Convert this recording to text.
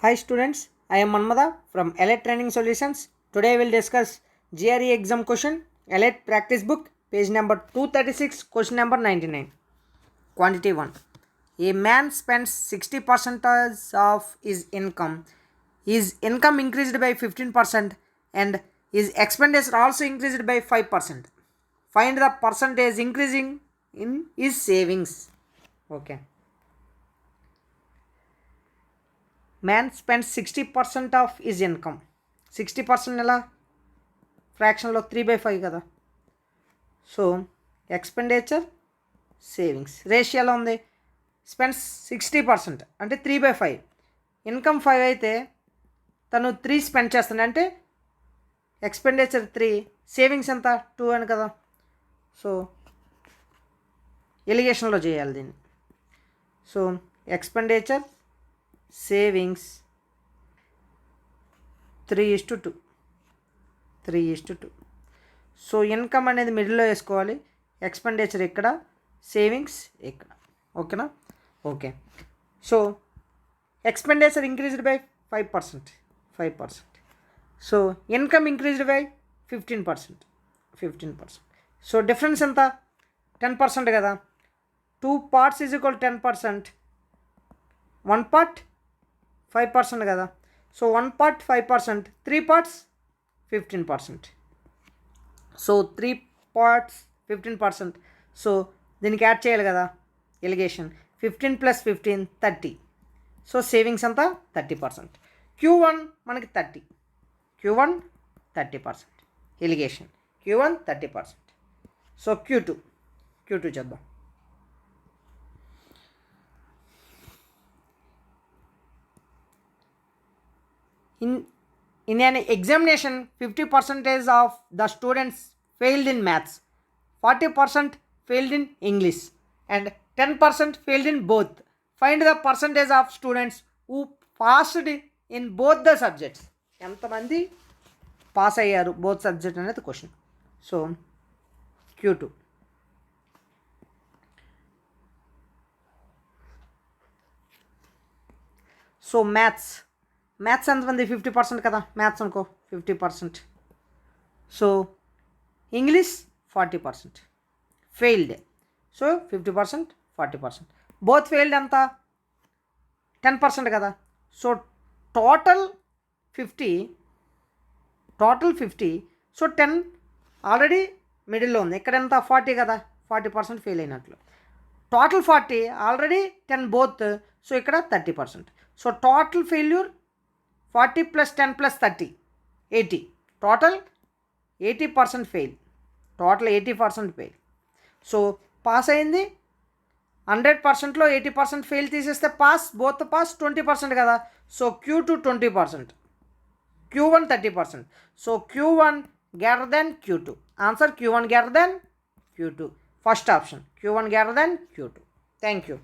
Hi students, I am Manmada from Elite Training Solutions. Today we will discuss GRE exam question, Elite practice book, page number 236, question number 99. Quantity 1. A man spends 60% of his income. His income increased by 15% and his expenditure also increased by 5%. Find the percentage increasing in his savings. Okay. Man spends 60% of his income. 60% ఎలా ఫ్రాక్షన్లో 3/5 కదా. So expenditure savings రేషియోలో ఉంది. Spends 60% అంటే 3/5. Income 5 అయితే తను 3 spend చేస్తాడు అంటే expenditure 3, savings ఎంత 2 అని కదా. సో ఎలిగేషన్లో చేయాలి దీన్ని. So expenditure savings 3:2. So income అనేది మిడిల్లో వేసుకోవాలి, ఎక్స్పెండిచర్ ఇక్కడ, సేవింగ్స్ ఇక్కడ. ఓకేనా? Okay. So expenditure increased by 5%. So income increased by 15%. So difference ఎంత? 10% కదా. 2 parts ఈజ్ ఈక్వల్ 10%. 1 part 5% కదా. So 1 part 5%, 3 parts 15%. So 3 parts 15%. So దీనికి యాడ్ చేయాలి కదా ఎలిగేషన్. 15 + 15 30. సో సేవింగ్స్ అంతా 30%. Q1 మనకి 30. Q1 30%. Allegation Q1 30%. So Q2 చేద్దాం. In an examination, 50% of the students failed in maths, 40% failed in English, and 10% failed in both. Find the percentage of students who passed in both the subjects. ఎంతమంది pass అయ్యారు both subject అనేది question. So Q2. So maths ఎంతమంది? 50% కదా. Maths అనుకో 50%. So English 40% failed. So 50%, 40%. Both failed ఎంత? 10% కదా. So total 50. So 10 already మిడిల్లో ఉంది. ఇక్కడ ఎంత? 40 కదా. 40% ఫెయిల్ అయినట్లు. Total 40, already 10 both. సో ఇక్కడ 30%. So total failure 40 + 10 + 30 80. Total 80% fail. 80% fail. So pass అయింది 100%లో 80% ఫెయిల్ తీసేస్తే పాస్, బోత్ పాస్ 20% కదా. So Q2 20%, Q1 30%. So Q1 greater than Q2. Answer Q1 greater than Q2. First option Q1 greater than Q2. Thank you.